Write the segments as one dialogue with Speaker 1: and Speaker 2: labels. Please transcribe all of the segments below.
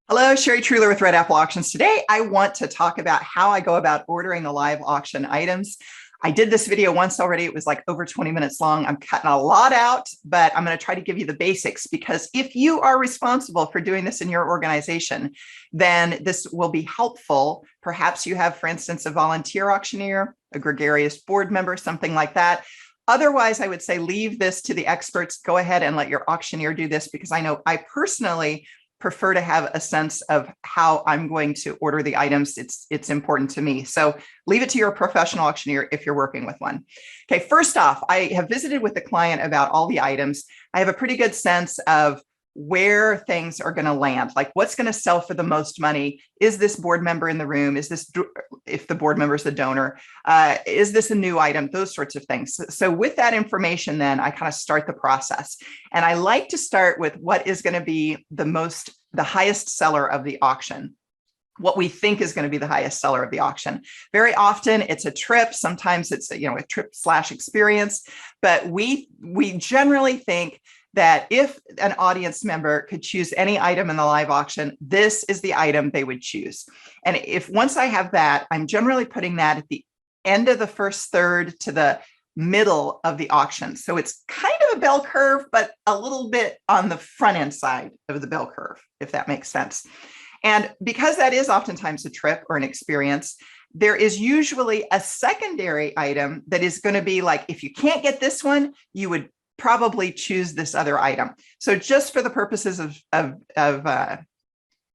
Speaker 1: Hello, Sherry Truler with Red Apple Auctions. Today, I want to talk about how I go about ordering the live auction items. I did this video once already. It was like over 20 minutes long. I'm cutting a lot out, but I'm going to try to give you the basics because if you are responsible for doing this in your organization, then this will be helpful. Perhaps you have, for instance, a volunteer auctioneer, a gregarious board member, something like that. Otherwise, I would say leave this to the experts. Go ahead and let your auctioneer do this because I know I personally prefer to have a sense of how I'm going to order the items. It's important to me. So leave it to your professional auctioneer if you're working with one. Okay, first off, I have visited with the client about all the items. I have a pretty good sense of where things are going to land, like what's going to sell for the most money. Is this board member in the room? Is this, if the board member is the donor, is this a new item? Those sorts of things. So with that information, then I kind of start the process. And I like to start with what is going to be the highest seller of the auction. What we think is going to be the highest seller of the auction. Very often it's a trip. Sometimes it's a trip/experience, but we generally think that if an audience member could choose any item in the live auction, this is the item they would choose. And if once I have that, I'm generally putting that at the end of the first third to the middle of the auction. So it's kind of a bell curve, but a little bit on the front end side of the bell curve, if that makes sense. And because that is oftentimes a trip or an experience, there is usually a secondary item that is going to be like, if you can't get this one, you would probably choose this other item. So just for the purposes of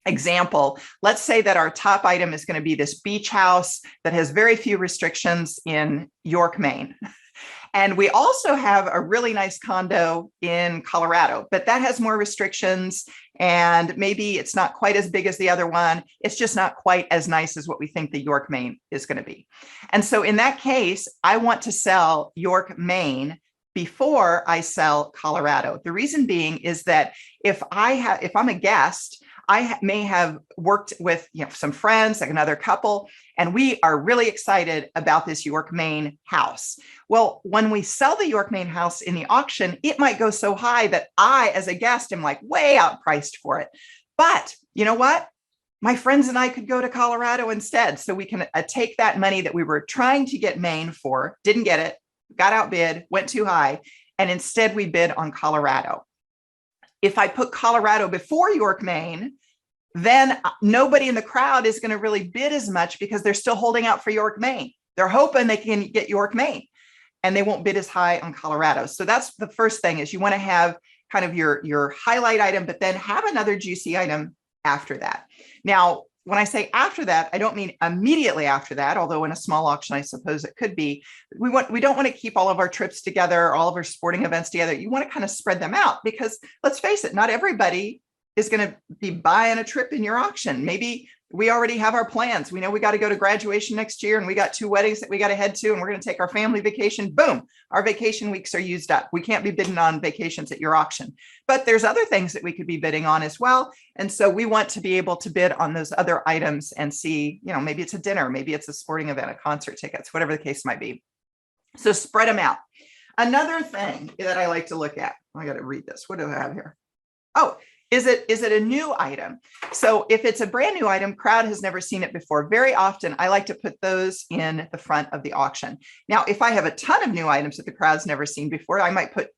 Speaker 1: example, let's say that our top item is going to be this beach house that has very few restrictions in York, Maine. And we also have a really nice condo in Colorado, but that has more restrictions and maybe it's not quite as big as the other one. It's just not quite as nice as what we think the York, Maine is going to be. And so in that case, I want to sell York, Maine before I sell Colorado. The reason being is that if I'm a guest, I may have worked with some friends, like another couple, and we are really excited about this York, Maine house. Well, when we sell the York, Maine house in the auction, it might go so high that I, as a guest, am like way outpriced for it. But you know what? My friends and I could go to Colorado instead. So we can take that money that we were trying to get Maine for, didn't get it, got outbid, went too high, and instead we bid on Colorado. If I put Colorado before York, Maine, then nobody in the crowd is going to really bid as much because they're still holding out for York, Maine. They're hoping they can get York, Maine, and they won't bid as high on Colorado. So that's the first thing, is you want to have kind of your highlight item, but then have another juicy item after that. Now, when I say after that, I don't mean immediately after that, although in a small auction, I suppose it could be. We don't want to keep all of our trips together, all of our sporting events together. You want to kind of spread them out because let's face it, not everybody is going to be buying a trip in your auction. Maybe we already have our plans. We know we got to go to graduation next year and we got 2 weddings that we got to head to and we're going to take our family vacation. Boom, our vacation weeks are used up. We can't be bidding on vacations at your auction, but there's other things that we could be bidding on as well. And so we want to be able to bid on those other items and see, maybe it's a dinner, maybe it's a sporting event, a concert tickets, whatever the case might be. So spread them out. Another thing that I like to look at, I got to read this. What do I have here? Oh, is it a new item? So if it's a brand new item, crowd has never seen it before. Very often, I like to put those in the front of the auction. Now, if I have a ton of new items that the crowd's never seen before, I might put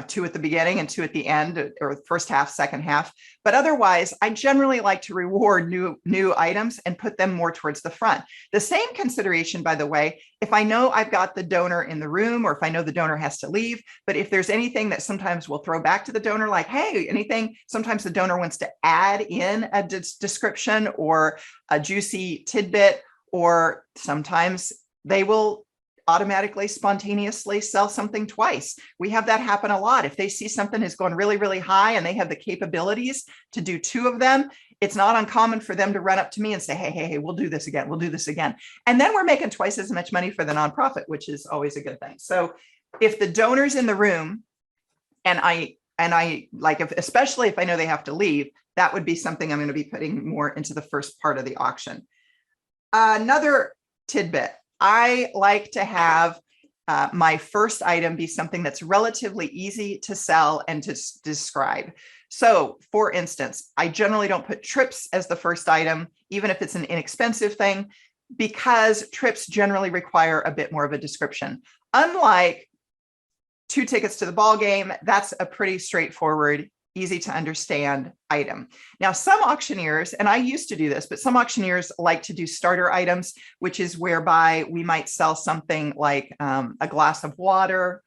Speaker 1: 2 at the beginning and 2 at the end, or first half, second half. But otherwise, I generally like to reward new items and put them more towards the front. The same consideration, by the way, if I know I've got the donor in the room, or if I know the donor has to leave, but if there's anything that sometimes we'll throw back to the donor, like, hey, anything, sometimes the donor wants to add in a description or a juicy tidbit, or sometimes they will automatically, spontaneously sell something twice. We have that happen a lot. If they see something is going really, really high and they have the capabilities to do 2 of them, it's not uncommon for them to run up to me and say, hey, we'll do this again. We'll do this again. And then we're making twice as much money for the nonprofit, which is always a good thing. So if the donor's in the room and I like, especially if I know they have to leave, that would be something I'm going to be putting more into the first part of the auction. Another tidbit. I like to have my first item be something that's relatively easy to sell and to describe. So for instance, I generally don't put trips as the first item, even if it's an inexpensive thing, because trips generally require a bit more of a description. Unlike 2 tickets to the ball game, that's a pretty straightforward, easy to understand item. Now, some auctioneers, and I used to do this, but some auctioneers like to do starter items, which is whereby we might sell something like a glass of water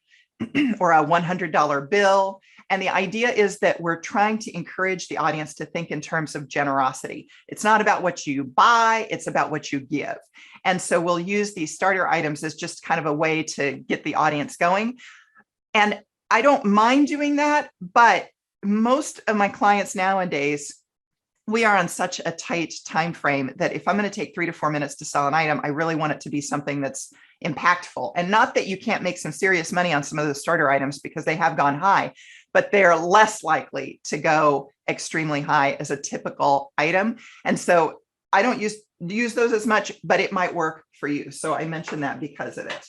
Speaker 1: or a $100 bill. And the idea is that we're trying to encourage the audience to think in terms of generosity. It's not about what you buy, it's about what you give. And so we'll use these starter items as just kind of a way to get the audience going. And I don't mind doing that, but most of my clients nowadays, we are on such a tight time frame that if I'm going to take 3 to 4 minutes to sell an item, I really want it to be something that's impactful. And not that you can't make some serious money on some of the starter items, because they have gone high, but they're less likely to go extremely high as a typical item. And so I don't use those as much, but it might work for you. So I mentioned that because of it.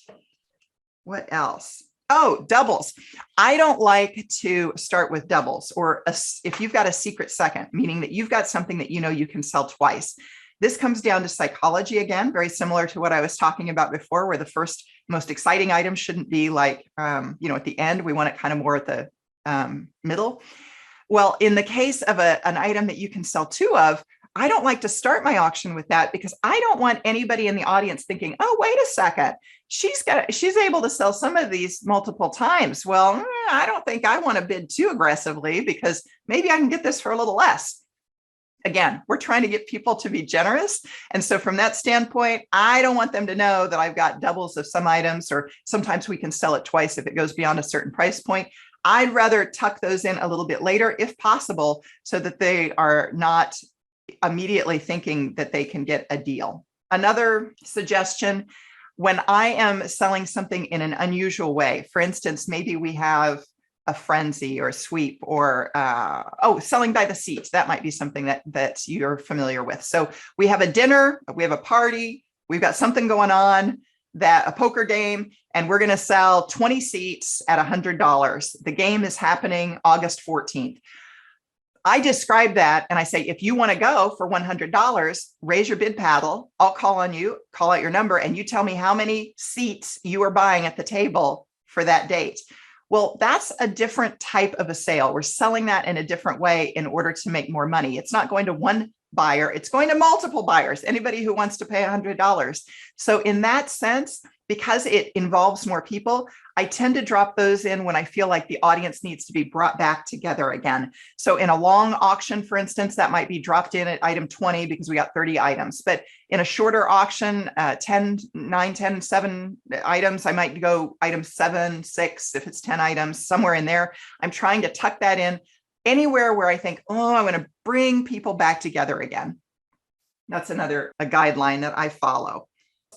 Speaker 1: What else? Oh, doubles. I don't like to start with doubles, or if you've got a secret second, meaning that you've got something that you know you can sell twice. This comes down to psychology again, very similar to what I was talking about before, where the first most exciting item shouldn't be like, at the end. We want it kind of more at the middle. Well, in the case of an item that you can sell 2 of, I don't like to start my auction with that, because I don't want anybody in the audience thinking, oh, wait a second, she's able to sell some of these multiple times. Well, I don't think I want to bid too aggressively, because maybe I can get this for a little less. Again, we're trying to get people to be generous. And so from that standpoint, I don't want them to know that I've got doubles of some items, or sometimes we can sell it twice if it goes beyond a certain price point. I'd rather tuck those in a little bit later if possible, so that they are not immediately thinking that they can get a deal. Another suggestion, when I am selling something in an unusual way, for instance, maybe we have a frenzy or a sweep, or selling by the seat. That might be something that you're familiar with. So we have a dinner, we have a party, we've got something going on, a poker game, and we're going to sell 20 seats at $100. The game is happening August 14th. I describe that and I say, if you want to go for $100, raise your bid paddle. I'll call on you, call out your number, and you tell me how many seats you are buying at the table for that date. Well, that's a different type of a sale. We're selling that in a different way in order to make more money. It's not going to one buyer, it's going to multiple buyers, anybody who wants to pay $100. So in that sense, because it involves more people, I tend to drop those in when I feel like the audience needs to be brought back together again. So in a long auction, for instance, that might be dropped in at item 20 because we got 30 items. But in a shorter auction, 9, 10, 7 items, I might go item 7, 6, if it's 10 items, somewhere in there. I'm trying to tuck that in anywhere where I think, oh, I'm going to bring people back together again. That's a guideline that I follow.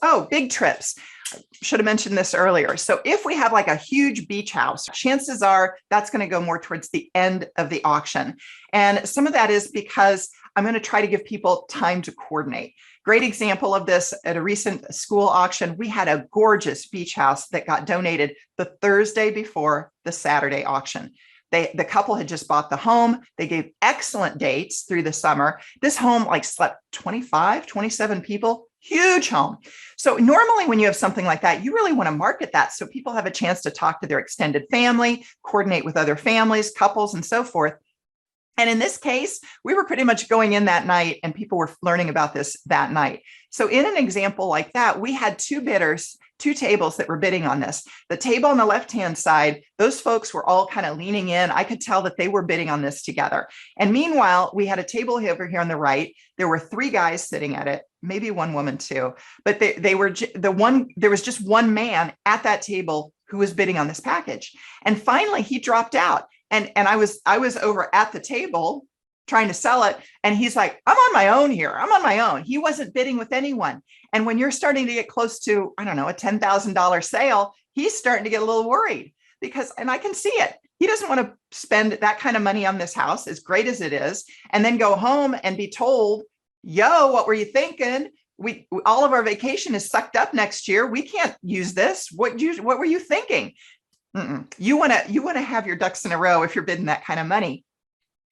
Speaker 1: Oh, big trips. I should have mentioned this earlier. So if we have like a huge beach house, chances are that's going to go more towards the end of the auction. And some of that is because I'm going to try to give people time to coordinate. Great example of this at a recent school auction. We had a gorgeous beach house that got donated the Thursday before the Saturday auction. The couple had just bought the home. They gave excellent dates through the summer. This home slept 25, 27 people, huge home. So normally when you have something like that, you really want to market that so people have a chance to talk to their extended family, coordinate with other families, couples, and so forth. And in this case, we were pretty much going in that night and people were learning about this that night. So in an example like that, we had 2 bidders, 2 tables that were bidding on this. The table on the left-hand side, those folks were all kind of leaning in. I could tell that they were bidding on this together. And meanwhile, we had a table over here on the right. There were 3 guys sitting at it, maybe 1 woman too, but there was just 1 man at that table who was bidding on this package. And finally he dropped out. And I was over at the table trying to sell it. And he's like, I'm on my own here. I'm on my own. He wasn't bidding with anyone. And when you're starting to get close to, I don't know, a $10,000 sale, he's starting to get a little worried and I can see it. He doesn't want to spend that kind of money on this house, as great as it is, and then go home and be told, yo, what were you thinking? All of our vacation is sucked up next year. We can't use this. What were you thinking? You want to have your ducks in a row if you're bidding that kind of money.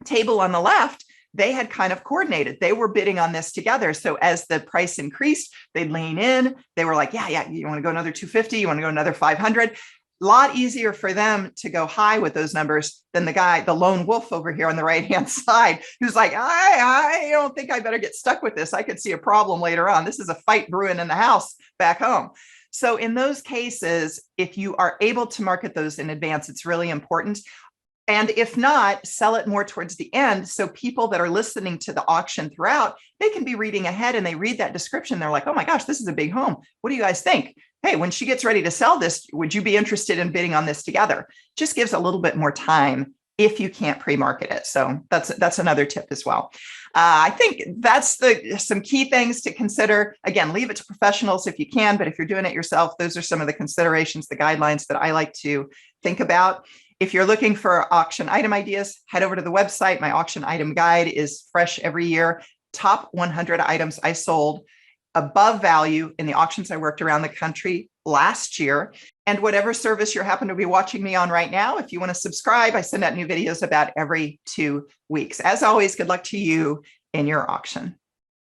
Speaker 1: table on the left, they had kind of coordinated. They were bidding on this together. So as the price increased, they'd lean in. They were like, yeah, you want to go another 250? You want to go another 500? A lot easier for them to go high with those numbers than the lone wolf over here on the right-hand side, who's like, I don't think I better get stuck with this. I could see a problem later on. This is a fight brewing in the house back home. So in those cases, if you are able to market those in advance, it's really important. And if not, sell it more towards the end. So people that are listening to the auction throughout, they can be reading ahead and they read that description. They're like, oh my gosh, this is a big home. What do you guys think? Hey, when she gets ready to sell this, would you be interested in bidding on this together? Just gives a little bit more time if you can't pre-market it. So that's another tip as well. I think that's some key things to consider. Again, leave it to professionals if you can, but if you're doing it yourself, those are some of the considerations, the guidelines that I like to think about. If you're looking for auction item ideas, head over to the website. My auction item guide is fresh every year. Top 100 items I sold above value in the auctions I worked around the country last year. And whatever service you happen to be watching me on right now, if you want to subscribe, I send out new videos about every 2 weeks. As always, good luck to you in your auction.